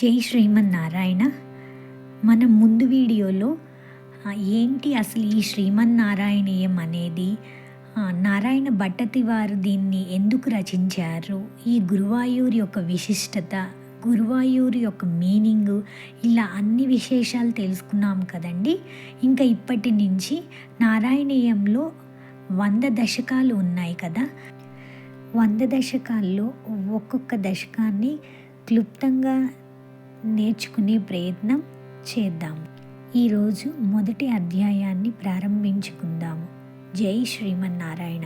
జై శ్రీమన్నారాయణ. మనం ముందు వీడియోలో ఏంటి అసలు ఈ శ్రీమన్నారాయణీయం అనేది, నారాయణ భట్టతి వారు దీన్ని ఎందుకు రచించారు, ఈ గురువాయూరు యొక్క విశిష్టత, గురువాయూరు యొక్క మీనింగు, ఇలా అన్ని విశేషాలు తెలుసుకున్నాం కదండి. ఇంకా ఇప్పటి నుంచి నారాయణీయంలో 100 దశకాలు ఉన్నాయి కదా. 100 దశకాల్లో ఒక్కొక్క దశకాన్ని క్లుప్తంగా నేర్చుకునే ప్రయత్నం చేద్దాము. ఈరోజు మొదటి అధ్యాయాన్ని ప్రారంభించుకుందాము. జై శ్రీమన్నారాయణ.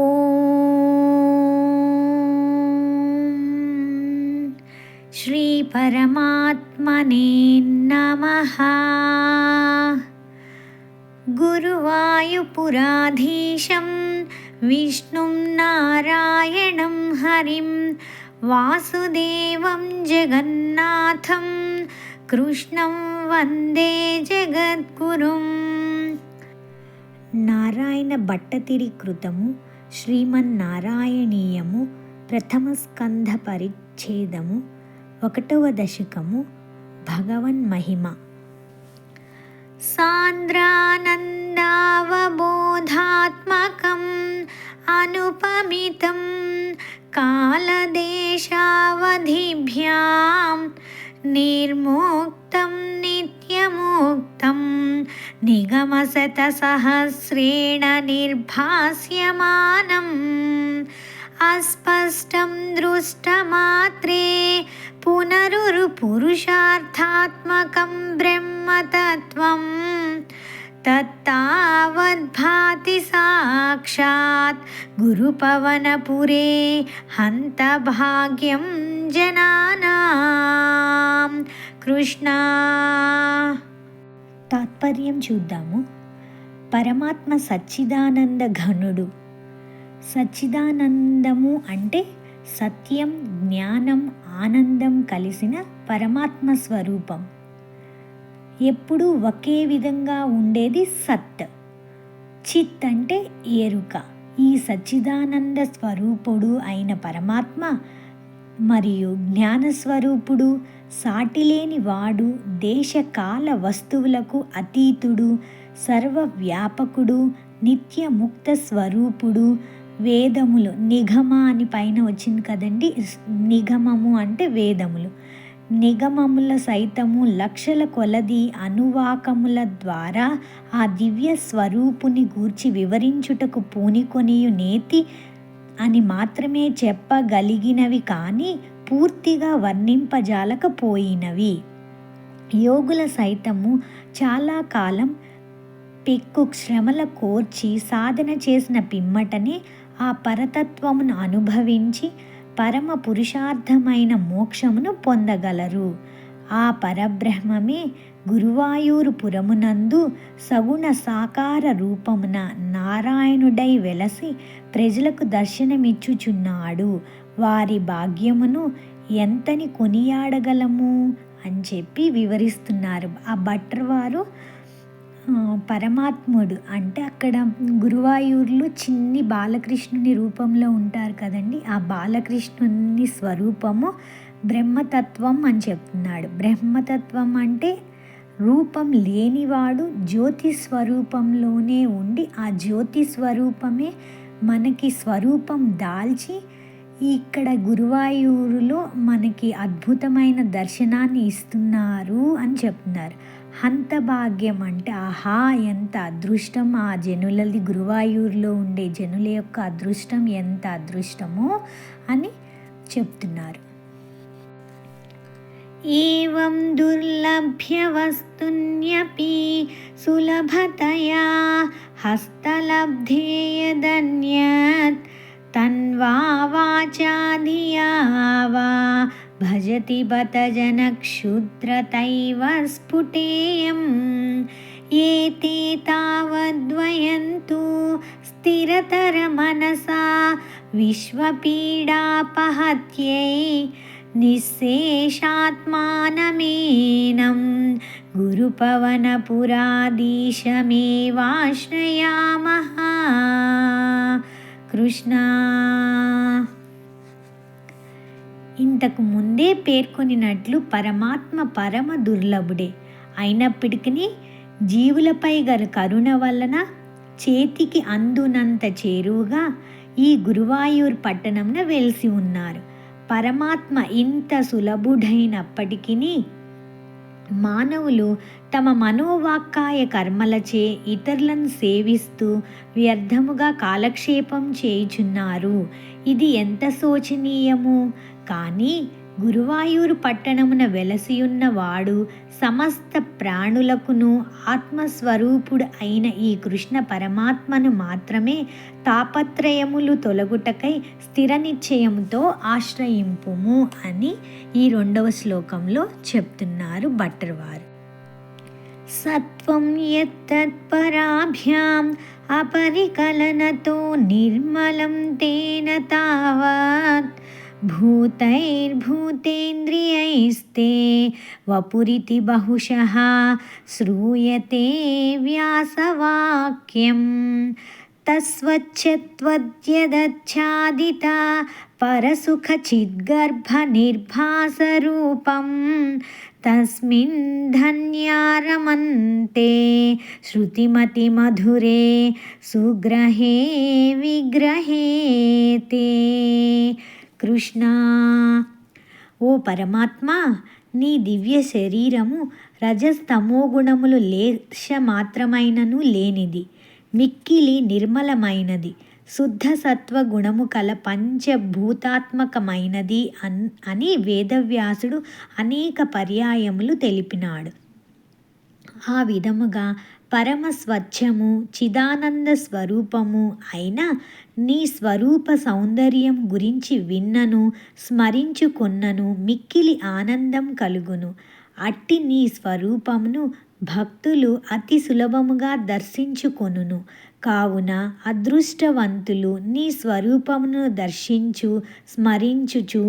ఓం శ్రీ పరమాత్మనే నమః. గురువాయుపురాధీశం విష్ణుం నారాయణం హరిం వాసుదేవం జగన్నాథం కృష్ణం వందే జగద్గురుం. నారాయణ భట్టతిరి కృతము శ్రీమన్నారాయణీయము ప్రథమ స్కంధ పరిచ్ఛేదము 1వ దశకము భగవన్ మహిమ. సాంద్రానందావబోధాత్మకం అనుపమితం కాలదేశావధిభ్యాం నిర్ముక్తం నిత్యముక్తం నిగమశతసహస్రేణ నిర్భాస్యమానం అస్పష్టం దృష్టమాత్రే పునరుపురుషార్థాత్మకం బ్రహ్మతత్వం తత్తావద్భాతి సాక్షాత్ గురుపవనపురే హంతభాగ్యం జనానాం. కృష్ణ. తాత్పర్యం చూద్దాము. పరమాత్మ సచ్చిదానంద ఘనుడు. సచ్చిదానందము అంటే సత్యం, జ్ఞానం, ఆనందం కలిసిన పరమాత్మ స్వరూపం. ఎప్పుడూ ఒకే విధంగా ఉండేది సత్. చిత్ అంటే ఎరుక. ఈ సచ్చిదానంద స్వరూపుడు అయిన పరమాత్మ మరియు జ్ఞానస్వరూపుడు, సాటిలేని వాడు, దేశకాల వస్తువులకు అతీతుడు, సర్వవ్యాపకుడు, నిత్యముక్త స్వరూపుడు. వేదములు, నిగమ అని పైన వచ్చింది కదండి. నిగమము అంటే వేదములు. నిగమముల సైతము లక్షల కొలది అనువాకముల ద్వారా ఆ దివ్య స్వరూపుని గూర్చి వివరించుటకు పూనికొనియు నేతి అని మాత్రమే చెప్పగలిగినవి కానీ పూర్తిగా వర్ణింపజాలకపోయినవి. యోగుల సైతము చాలా కాలం పెక్కు శ్రమల కోర్చి సాధన చేసిన పిమ్మటనే ఆ పరతత్వమును అనుభవించి పరమ పురుషార్థమైన మోక్షమును పొందగలరు. ఆ పరబ్రహ్మమే గురువాయూరు పురమునందు సగుణ సాకార రూపమున నారాయణుడై వెలసి ప్రజలకు దర్శనమిచ్చుచున్నాడు. వారి భాగ్యమును ఎంతని కొనియాడగలము అని చెప్పి వివరిస్తున్నారు. ఆ భట్టర్ వారు పరమాత్ముడు అంటే అక్కడ గురువాయూర్లో చిన్ని బాలకృష్ణుని రూపంలో ఉంటారు కదండి. ఆ బాలకృష్ణుని స్వరూపము బ్రహ్మతత్వం అని చెప్తున్నాడు. బ్రహ్మతత్వం అంటే రూపం లేనివాడు, జ్యోతి స్వరూపంలోనే ఉండి ఆ జ్యోతి స్వరూపమే మనకి స్వరూపం దాల్చి ఇక్కడ గురువాయూరులో మనకి అద్భుతమైన దర్శనాన్ని ఇస్తున్నారు అని చెప్తున్నారు. హంతభాగ్యం అంటే ఆహా ఎంత అదృష్టం ఆ జనులది, గురువాయూరులో ఉండే జనుల యొక్క అదృష్టం ఎంత అదృష్టమో అని చెప్తున్నారు. ఏవం దుర్లభ్య వస్తున్యపి సులభతయా హస్తలబ్ధేయదన్యత్ తన్వా వాచా ధియా వా భజతి బత జన క్షుద్రతైవ స్ఫుటేయం ఏతే తావద్వయంతు స్థిరతర మనసా విశ్వపీడాపహత్యై నిశ్శేషాత్మానమేనం గురుపవనపురాధీశమేవాశ్రయామః. కృష్ణ. ఇంతకు ముందే పేర్కొనినట్లు పరమాత్మ పరమ దుర్లభుడే. అయినప్పటికీ జీవులపై గల కరుణ వలన చేతికి అందునంత చేరువుగా ఈ గురువాయూర్ పట్టణంన వెలిసి ఉన్నారు. పరమాత్మ ఇంత సులభుడైనప్పటికీ మానవులు తమ మనోవాక్కాయ కర్మలచే ఇతరులను సేవిస్తూ వ్యర్థముగా కాలక్షేపం చేయుచున్నారు. ఇది ఎంత శోచనీయము! కానీ గురువాయూరు పట్టణమున వెలసియున్న వాడు సమస్త ప్రాణులకును ఆత్మస్వరూపుడు అయిన ఈ కృష్ణ పరమాత్మను మాత్రమే తాపత్రయములు తొలగుటకై స్థిర నిశ్చయముతో ఆశ్రయింపుము అని ఈ 2వ శ్లోకంలో చెప్తున్నారు భట్టర్ వారు. సత్వం యత్తత్పరాభ్యాం అపరికలనతో నిర్మలం తేన తావత్ భూతైర్భూతేంద్రియైస్తే వపురితి బహుశః శ్రూయతే వ్యాసవాక్యం తస్వచ్ఛత్వద్యదచ్ఛాదిత పరసుఖచిద్గర్భ నిర్భాసరూపం తస్మిన్ ధన్యారమంతే శృతిమతి మధురే సుగ్రహే విగ్రహేతే. కృష్ణ, ఓ పరమాత్మ, నీ దివ్య శరీరము రజస్తమో గుణములు లేశ మాత్రమైనను లేనిది, మిక్కిలి నిర్మలమైనది, శుద్ధ సత్వ గుణము కల పంచభూతాత్మకమైనది అని వేదవ్యాసుడు అనేక పర్యాయములు తెలిపినాడు. ఆ విధముగా పరమ స్వచ్ఛము చిదానంద స్వరూపము అయిన నీ స్వరూప సౌందర్యం గురించి విన్నను స్మరించుకొన్నను మిక్కిలి ఆనందం కలుగును. అట్టి నీ స్వరూపమును భక్తులు అతి సులభముగా దర్శించుకొనును. కావున అదృష్టవంతులు నీ స్వరూపమును దర్శించు స్మరించుచు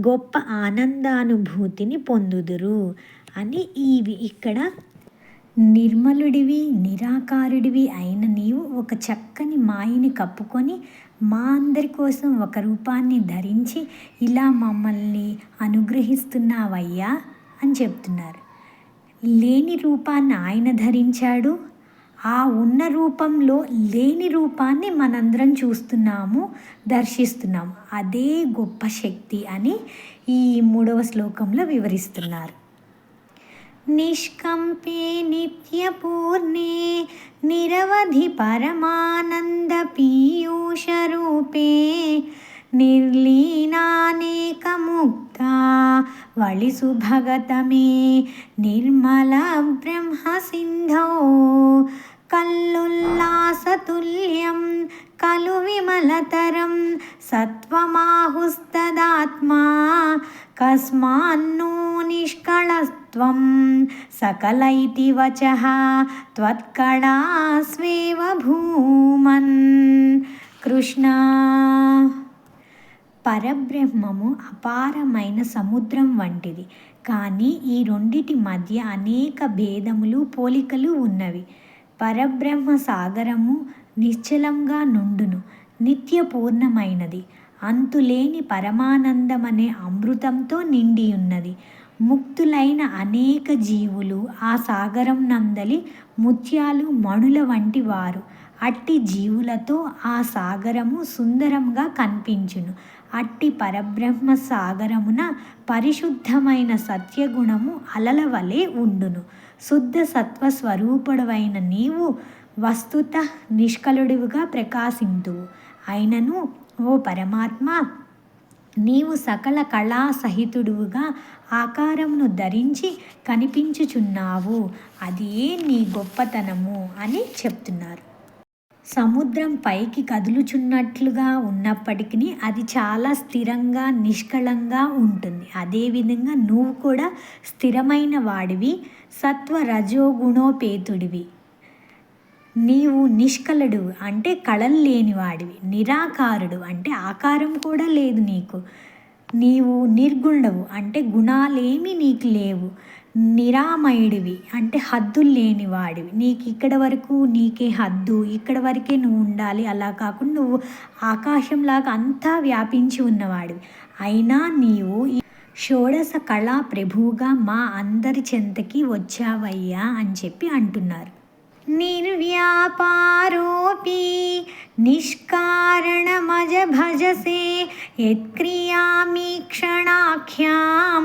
గొప్ప ఆనందానుభూతిని పొందుదురు అని ఇక్కడ నిర్మలుడివి నిరాకారుడివి అయిన నీవు ఒక చక్కని మాయని కప్పుకొని మా అందరి కోసం ఒక రూపాన్ని ధరించి ఇలా మమ్మల్ని అనుగ్రహిస్తున్నావయ్యా అని చెప్తున్నారు. లేని రూపాన్ని ఆయన ధరించాడు. ఆ ఉన్న రూపంలో లేని రూపాన్ని మనందరం చూస్తున్నాము, దర్శిస్తున్నాము. అదే గొప్ప శక్తి అని ఈ 3వ శ్లోకంలో వివరిస్తున్నారు. నిష్కంపే నిత్యపూర్ణే నిరవధి పరమానంద పీయూషరూపే నిర్లీనానేకముక్త వళిసు భగతమే నిర్మల బ్రహ్మ సింధో కల్లుల్లాసతుల్యం కలు విమలతరం సత్వమాహుస్తదాత్మా కస్మాన్నో నిష్కళస్త్వం సకలైతి వచః త్వత్కళాస్వేవ భూమన్. కృష్ణ, పరబ్రహ్మము అపారమైన సముద్రం వంటిది. కానీ ఈ రెండిటి మధ్య అనేక భేదములు పోలికలు ఉన్నవి. పరబ్రహ్మ సాగరము నిశ్చలంగా నుండును, నిత్యపూర్ణమైనది, అంతులేని పరమానందమనే అమృతంతో నిండి ఉన్నది. ముక్తులైన అనేక జీవులు ఆ సాగరం నందలి ముత్యాలు మణుల వంటి వారు. అట్టి జీవులతో ఆ సాగరము సుందరంగా కనిపించును. అట్టి పరబ్రహ్మ సాగరమున పరిశుద్ధమైన సత్యగుణము అలల వలె ఉండును. శుద్ధ సత్వస్వరూపుడవైన నీవు వస్తుత నిష్కలుడివిగా ప్రకాశింతువు. అయినను ఓ పరమాత్మ, నీవు సకల కళా సహితుడుగా ఆకారమును ధరించి కనిపించుచున్నావు. అది నీ గొప్పతనము అని చెప్తున్నారు. సముద్రం పైకి కదులుచున్నట్లుగా ఉన్నప్పటికీ అది చాలా స్థిరంగా నిష్కళంగా ఉంటుంది. అదేవిధంగా నువ్వు కూడా స్థిరమైన వాడివి, సత్వ రజోగుణోపేతుడివి. నీవు నిష్కళుడు అంటే కళలు లేనివాడివి, నిరాకారుడు అంటే ఆకారం కూడా లేదు నీకు, నీవు నిర్గుణుడవు అంటే గుణాలేమి నీకు లేవు, నిరామయుడివి అంటే హద్దులు లేనివాడివి. నీకు ఇక్కడ వరకు నీకే హద్దు, ఇక్కడ వరకే నువ్వు ఉండాలి, అలా కాకుండా నువ్వు ఆకాశంలాగా అంతా వ్యాపించి ఉన్నవాడివి. అయినా నీవు షోడశ కళా ప్రభువుగా మా అందరి చెంతకి వచ్చావయ్యా అని చెప్పి అంటున్నారు. నిర్వ్యాపారోపి నిష్కారణమజ భజసే యత్క్రియామి క్షణాఖ్యాం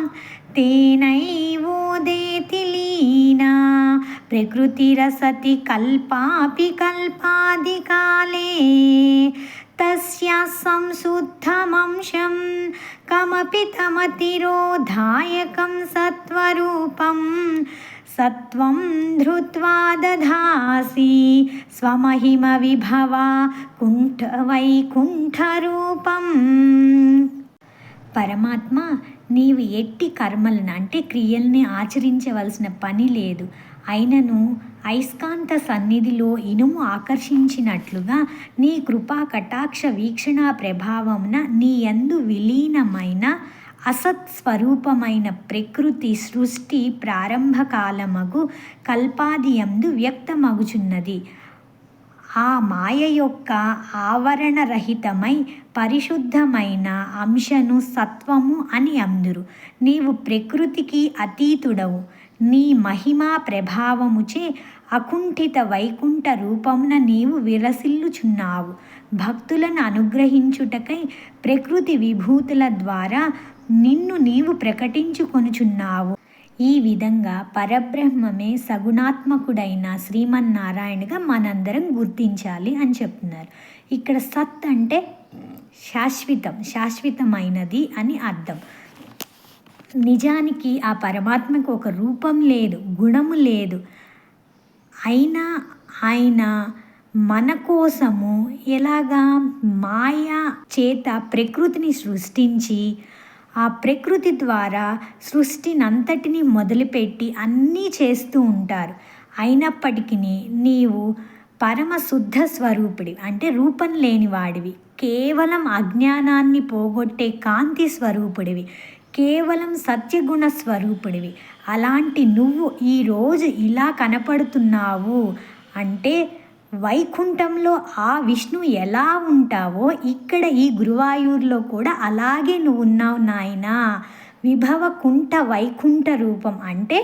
తేనైవోదేతి లీనా ప్రకృతిరసతి కల్పాపి కల్పాదికాలే తస్యాః సంశుద్ధమంశం కమపి తమతిరోధాయకం సత్వరూపం సత్వం ధృత్వా దధాసి స్వమహిమ విభవ కుంఠ వైకుంఠరూపం. పరమాత్మ, నీవు ఎట్టి కర్మలను అంటే క్రియల్ని ఆచరించవలసిన పని లేదు. అయినను అయస్కాంత సన్నిధిలో ఇనుము ఆకర్షించినట్లుగా నీ కృపా కటాక్ష వీక్షణ ప్రభావమున నీ యందు విలీనమైన అసత్స్వరూపమైన ప్రకృతి సృష్టి ప్రారంభకాలమగు కల్పాదియందు వ్యక్తమగుచున్నది. ఆ మాయ యొక్క ఆవరణరహితమై పరిశుద్ధమైన అంశను సత్వము అని అందురు. నీవు ప్రకృతికి అతీతుడవు. నీ మహిమా ప్రభావముచే అకుంఠిత వైకుంఠ రూపమున నీవు విరసిల్లుచున్నావు. భక్తులను అనుగ్రహించుటకై ప్రకృతి విభూతుల ద్వారా నిన్ను నీవు ప్రకటించుకొనుచున్నావు. ఈ విధంగా పరబ్రహ్మమే సగుణాత్మకుడైన శ్రీమన్నారాయణగా మనందరం గుర్తించాలి అని చెప్తున్నారు. ఇక్కడ సత్ అంటే శాశ్వతం, శాశ్వతమైనది అని అర్థం. నిజానికి ఆ పరమాత్మకు ఒక రూపం లేదు, గుణము లేదు. అయినా ఆయన మన కోసము ఎలాగా మాయా చేత ప్రకృతిని సృష్టించి ఆ ప్రకృతి ద్వారా సృష్టినంతటిని మొదలుపెట్టి అన్నీ చేస్తూ ఉంటారు. అయినప్పటికీ నీవు పరమ శుద్ధ స్వరూపుడివి, అంటే రూపం లేనివాడివి. కేవలం అజ్ఞానాన్ని పోగొట్టే కాంతి స్వరూపుడివి, కేవలం సత్యగుణ స్వరూపుడివి. అలాంటి నువ్వు ఈరోజు ఇలా కనపడుతున్నావు అంటే వైకుంఠంలో ఆ విష్ణు ఎలా ఉంటావో ఇక్కడ ఈ గురువాయూర్లో కూడా అలాగే నువ్వు ఉన్నావు నాయనా. విభవ కుంఠ వైకుంఠ రూపం అంటే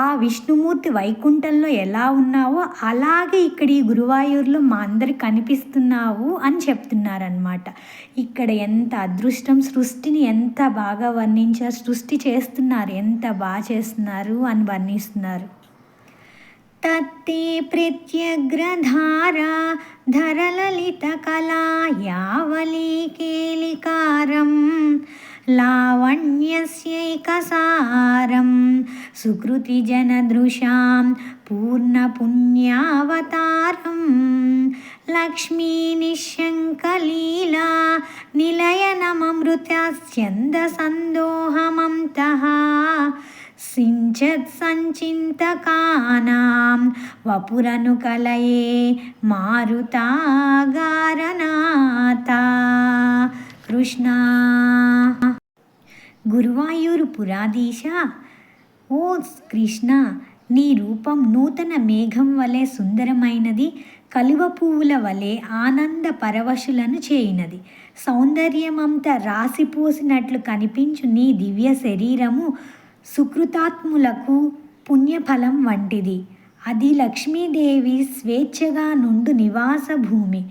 ఆ విష్ణుమూర్తి వైకుంఠంలో ఎలా ఉన్నావో అలాగే ఇక్కడ ఈ గురువాయూర్లో మా అందరికి కనిపిస్తున్నావు అని చెప్తున్నారనమాట. ఇక్కడ ఎంత అదృష్టం, సృష్టిని ఎంత బాగా వర్ణించారు, సృష్టి చేస్తున్నారు ఎంత బాగా చేస్తున్నారు అని వర్ణిస్తున్నారు. తత్తే ప్రత్యగ్రధారా ధరలలితకళా యావలీకేలికారం లావణ్యస్యైకసారం సుకృతిజనదృశాం పూర్ణపుణ్యావతారం లక్ష్మీనిశంకలీలా నిలయనమమృతస్యందసందోహమంతః సించత్ సంచింతకానాం వపురనుకలయే మారుతాగారనాథ. కృష్ణ. గురువాయూరు పురాధీశ, ఓ కృష్ణ, నీ రూపం నూతన మేఘం వలె సుందరమైనది, కలువ పువ్వుల వలె ఆనంద పరవశులను చేయినది. సౌందర్యమంతా రాసిపోసినట్లు కనిపించు నీ దివ్య శరీరము సుకృతాత్ములకు పుణ్యఫలం వంటిది. అది లక్ష్మీదేవి స్వేచ్ఛగా నుండు నివాస భూమి.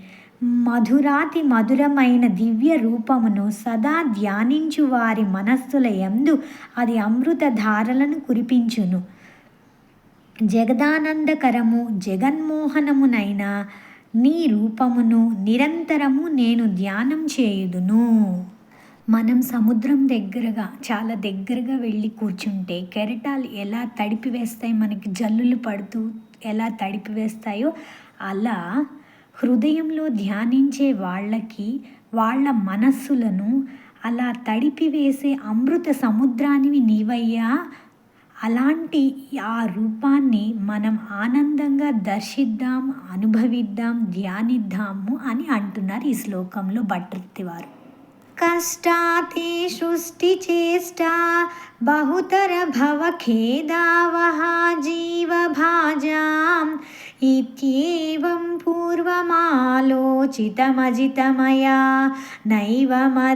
మధురాతి మధురమైన దివ్య రూపమును సదా ధ్యానించు వారి మనస్సుల యందు అది అమృత ధారలను కురిపించును. జగదానందకరము జగన్మోహనమునైన నీ రూపమును నిరంతరము నేను ధ్యానం చేయుదును. మనం సముద్రం దగ్గరగా, చాలా దగ్గరగా వెళ్ళి కూర్చుంటే కెరటాలు ఎలా తడిపి వేస్తాయి, మనకి జల్లులు పడుతూ ఎలా తడిపి వేస్తాయో అలా హృదయంలో ధ్యానించే వాళ్ళకి వాళ్ళ మనస్సులను అలా తడిపి వేసే అమృత సముద్రానివి నీవయ్యా. అలాంటి ఆ రూపాన్ని మనం ఆనందంగా దర్శిద్దాం, అనుభవిద్దాం, ధ్యానిద్దాము అని అంటున్నారు ఈ శ్లోకంలో భట్టివారు. कष्टाते सृष्टिचेष्टा बहुतर भवखेदावहा जीवभाजाम् इत्येवं पूर्वमालोचितमजितमया नैवमद्याभिजाने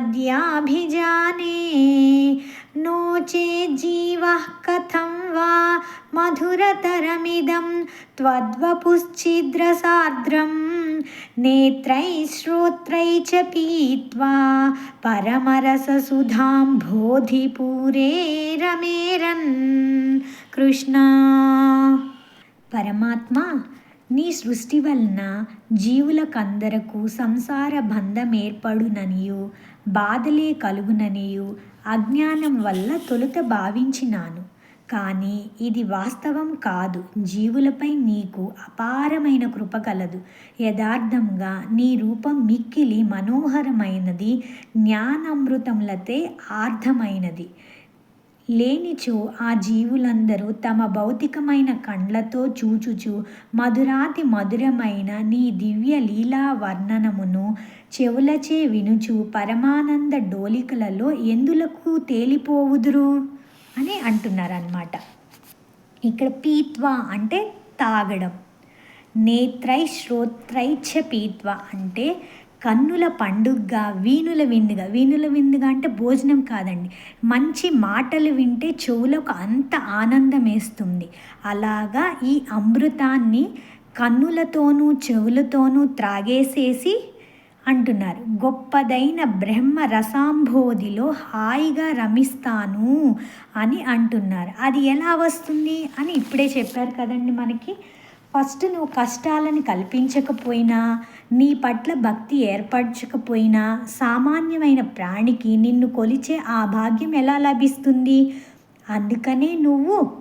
नो चेज्जीवः कथं वा मधुरतरमिदं त्वद्वपुश्चिद्रसार्द्रं नेत्रैः श्रोत्रैः च पीत्वा परमरससुधां बोधिपूरे रमेरन् కృష్ణ. పరమాత్మ, నీ సృష్టి వలన జీవులకందరకు సంసార బంధం ఏర్పడుననియు బాధలే కలుగుననియు అజ్ఞానం వల్ల తొలుత భావించినాను. కానీ ఇది వాస్తవం కాదు. జీవులపై నీకు అపారమైన కృప కలదు. యథార్థంగా నీ రూపం మిక్కిలి మనోహరమైనది, జ్ఞానామృతములతే ఆర్ధమైనది. లేనిచో ఆ జీవులందరూ తమ భౌతికమైన కండ్లతో చూచుచు మధురాతి మధురమైన నీ దివ్య లీలా వర్ణనమును చెవులచే వినుచు పరమానంద డోలికలలో ఎందులకు తేలిపోవుదురు అని అంటున్నారన్నమాట. ఇక్కడ పీత్వా అంటే తాగడం, నేత్రై శ్రోత్రైచ్చ పీత్వా అంటే కన్నుల పండుగగా, వీణుల విందుగా. వీణుల విందుగా అంటే భోజనం కాదండి, మంచి మాటలు వింటే చెవులకు అంత ఆనందం వేస్తుంది. అలాగా ఈ అమృతాన్ని కన్నులతోనూ చెవులతోనూ త్రాగేసేసి అంటున్నారు. గొప్పదైన బ్రహ్మ రసాంబోధిలో హాయిగా రమిస్తాను అని అంటున్నారు. అది ఎలా వస్తుంది అని ఇప్పుడే చెప్పారు కదండి మనకి. ఫస్ట్ నువ్వు కష్టాలను కల్పించకపోయినా, నీ పట్ల భక్తి ఏర్పరచకపోయినా సామాన్యమైన ప్రాణికి నిన్ను కొలిచే ఆ భాగ్యం ఎలా లభిస్తుంది? అందుకనే నువ్వు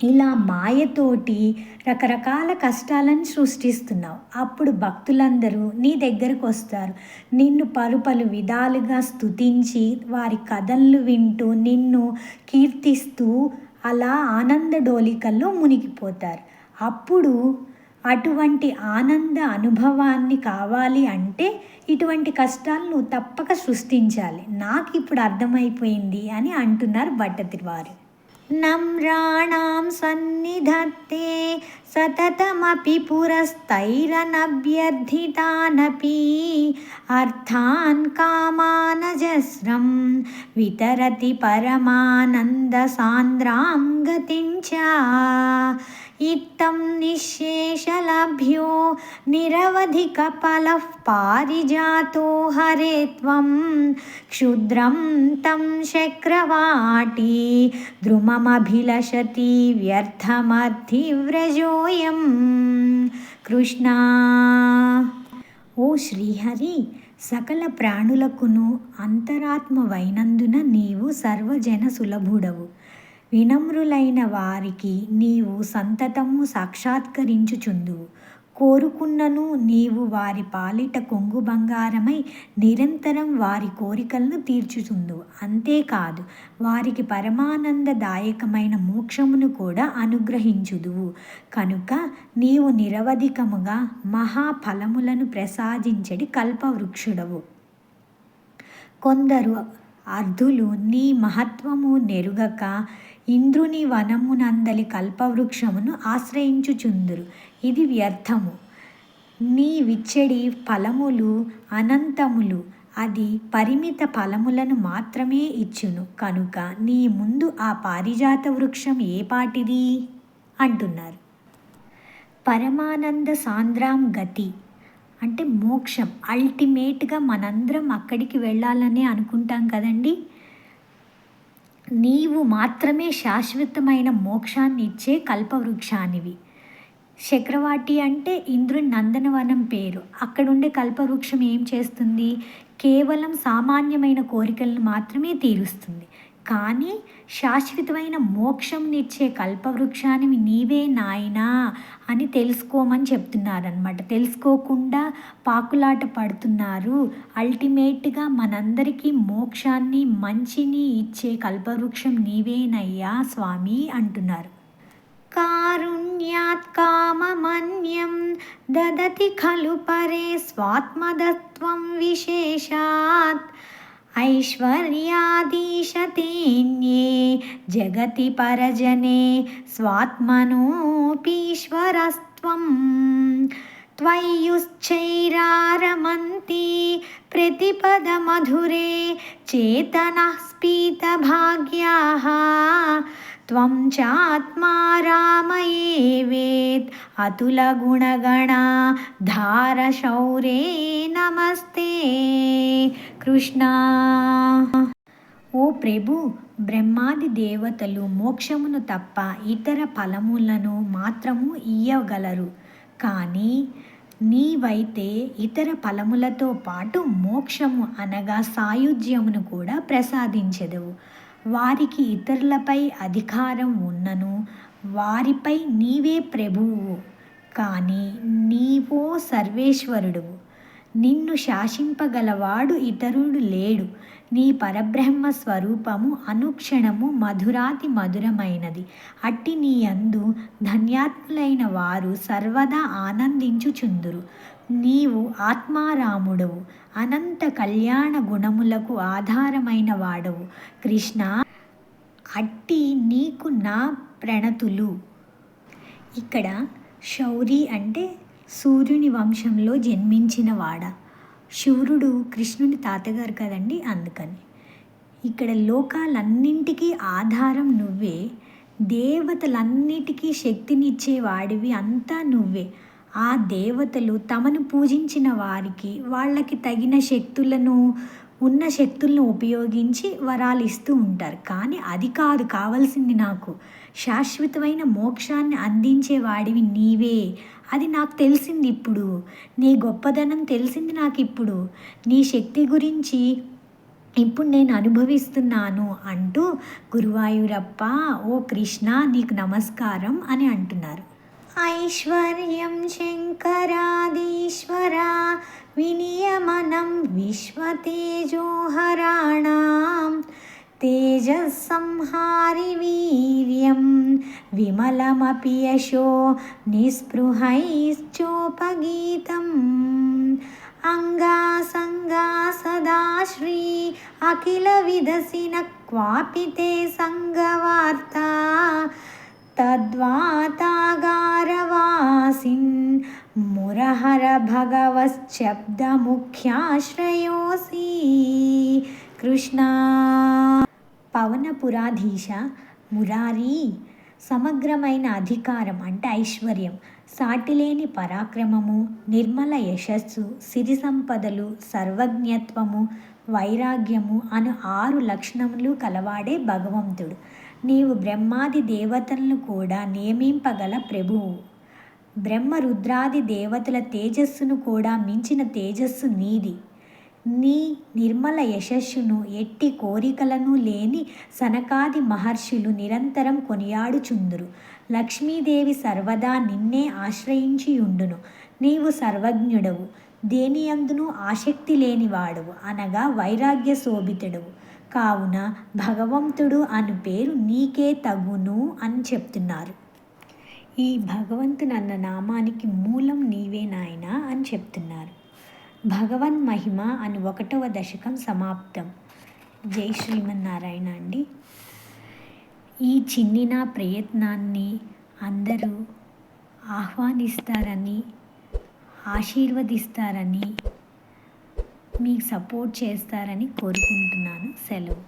ఇలా మాయతోటి రకరకాల కష్టాలను సృష్టిస్తున్నావు. అప్పుడు భక్తులందరూ నీ దగ్గరకు వస్తారు. నిన్ను పలు విధాలుగా స్తుతించి వారి కథలు వింటూ నిన్ను కీర్తిస్తూ అలా ఆనంద డోలికల్లో మునిగిపోతారు. అప్పుడు అటువంటి ఆనంద అనుభవాన్ని కావాలి అంటే ఇటువంటి కష్టాలు నువ్వు తప్పక సృష్టించాలి. నాకు ఇప్పుడు అర్థమైపోయింది అని అంటున్నారు భట్టతిరివారు. నమ్రాణాం సన్నిధత్తే సతతమపి పురస్తైరనభ్యర్థితానపి అర్థాన్ కామానజస్రం వితరతి పరమానంద సాంద్రాం గతించ ఇత్తం నిశ్శేషలభ్యో నిరవధిక ఫలః పారిజాతో హరే త్వం క్షుద్రం తం శక్రవాటి ద్రుమమభిలషతి వ్యర్థమర్థివ్రజోయం. కృష్ణ. ఓ శ్రీహరి, సకల ప్రాణులకును అంతరాత్మవైనందున నీవు సర్వజన సులభుడవు. వినమ్రులైన వారికి నీవు సంతతము సాక్షాత్కరించుచుందువు. కోరుకున్నను నీవు వారి పాలిట కొంగు బంగారమై నిరంతరం వారి కోరికలను తీర్చుచుందువు. అంతేకాదు వారికి పరమానందదాయకమైన మోక్షమును కూడా అనుగ్రహించుదువు. కనుక నీవు నిరవధికముగా మహాఫలములను ప్రసాదించడి కల్పవృక్షుడవు. కొందరు అర్ధులు నీ మహత్వము నెరుగక ఇంద్రుని వనమునందలి కల్పవృక్షమును ఆశ్రయించుచుందురు. ఇది వ్యర్థము. నీ విచ్చడి ఫలములు అనంతములు. అది పరిమిత ఫలములను మాత్రమే ఇచ్చును. కనుక నీ ముందు ఆ పారిజాత వృక్షం ఏపాటిది అంటున్నారు. పరమానంద సాంద్రాం గతి అంటే మోక్షం. అల్టిమేట్గా మనందరం అక్కడికి వెళ్ళాలని అనుకుంటాం కదండి. నీవు మాత్రమే శాశ్వతమైన మోక్షాన్ని ఇచ్చే కల్పవృక్షానివి. చక్రవాటి అంటే ఇంద్రుని నందనవనం పేరు. అక్కడుండే కల్పవృక్షం ఏం చేస్తుంది? కేవలం సామాన్యమైన కోరికలను మాత్రమే తీరుస్తుంది. కానీ శాశ్వతమైన మోక్షంనిచ్చే కల్పవృక్షాన్ని నీవే నాయనా అని తెలుసుకోమని చెప్తున్నారనమాట. తెలుసుకోకుండా పాకులాట పడుతున్నారు. అల్టిమేట్గా మనందరికీ మోక్షాన్ని మంచిని ఇచ్చే కల్పవృక్షం నీవేనయ్యా స్వామి అంటున్నారు. కారుణ్యాత్ కామమన్యం దదతి ఖలు పరే స్వాత్మదత్వం విశేషాత్ ऐश्वर्याधीशतेऽन्ये जगति परजने स्वात्मनोऽपीश्वरस्त्वं त्वय्युश्चैरारमन्ति प्रतिपदमधुरे चेतनः स्फीतभाग्याः त्वं चात्मा रामयेवेत् अतुलगुणगणा धारशौरे नमस्ते కృష్ణ. ఓ ప్రభు, బ్రహ్మాది దేవతలు మోక్షమును తప్ప ఇతర ఫలములను మాత్రము ఇయ్యగలరు. కానీ నీవైతే ఇతర ఫలములతో పాటు మోక్షము అనగా సాయుధ్యమును కూడా ప్రసాదించెదవు. వారికి ఇతరులపై అధికారం ఉన్నను వారిపై నీవే ప్రభువు. కానీ నీవో సర్వేశ్వరుడువు. నిన్ను శాసింపగలవాడు ఇతరుడు లేడు. నీ పరబ్రహ్మ స్వరూపము అనుక్షణము మధురాతి మధురమైనది. అట్టి నీ యందు ధన్యాత్ములైన వారు సర్వదా ఆనందించుచుందురు. నీవు ఆత్మారాముడవు, అనంత కళ్యాణ గుణములకు ఆధారమైన వాడవు. కృష్ణ, అట్టి నీకు నా ప్రణతులు. ఇక్కడ శౌరి అంటే సూర్యుని వంశంలో జన్మించిన వాడ. శూరుడు కృష్ణుని తాతగారు కదండి, అందుకని. ఇక్కడ లోకాలన్నింటికీ ఆధారం నువ్వే, దేవతలన్నిటికీ శక్తినిచ్చే వాడివి అంతా నువ్వే. ఆ దేవతలు తమను పూజించిన వారికి వాళ్ళకి తగిన ఉన్న శక్తులను ఉపయోగించి వరాలు ఇస్తూ ఉంటారు. కానీ అది కాదు కావాల్సింది. నాకు శాశ్వతమైన మోక్షాన్ని అందించే వాడివి నీవే. అది నాకు తెలిసింది ఇప్పుడు. నీ గొప్పదనం తెలిసింది నాకు ఇప్పుడు. నీ శక్తి గురించి ఇప్పుడు నేను అనుభవిస్తున్నాను అంటూ గురువాయూరప్ప, ఓ కృష్ణ నీకు నమస్కారం అని అంటున్నారు. ఐశ్వర్యం శంకరాదీశ్వరా వినియమనం విశ్వతేజోహరాణాం తేజస్సంహారి వీర్యం విమలమపి యశో నిస్పృహైశ్చోపగీతం అంగాసంగా సదా శ్రీ అఖిల విదసిన క్వాపి తే సంగవార్తా తద్వాతాగారవాసిన్ మురహర భగవశ్శబ్దముఖ్యాశ్రయోసి. కృష్ణ. పవనపురాధీశ మురారి, సమగ్రమైన అధికారం అంటే ఐశ్వర్యం, సాటిలేని పరాక్రమము, నిర్మల యశస్సు, సిరి సంపదలు, సర్వజ్ఞత్వము, వైరాగ్యము అను 6 లక్షణములు కలవాడే భగవంతుడు. నీవు బ్రహ్మాది దేవతలను కూడా నియమింపగల ప్రభువు. బ్రహ్మ రుద్రాది దేవతల తేజస్సును కూడా మించిన తేజస్సు నీది. నీ నిర్మల యశస్సును ఎట్టి కోరికలను లేని సనకాది మహర్షులు నిరంతరం కొనియాడుచుందురు. లక్ష్మీదేవి సర్వదా నిన్నే ఆశ్రయించియుండును. నీవు సర్వజ్ఞుడవు, దేనియందును ఆసక్తి లేనివాడవు అనగా వైరాగ్య శోభితుడవు. కావున భగవంతుడు అను పేరు నీకే తగును అని చెప్తున్నారు. ఈ భగవంతునన్న నామానికి మూలం నీవే నాయనా అని చెప్తున్నారు. భగవన్ మహిమ అని 1వ దశకం సమాప్తం. జై శ్రీమన్నారాయణ అండి. ఈ చిన్న ప్రయత్నాన్ని అందరూ ఆహ్వానిస్తారని, ఆశీర్వదిస్తారని, మీకు సపోర్ట్ చేస్తారని కోరుకుంటున్నాను. సెలవు.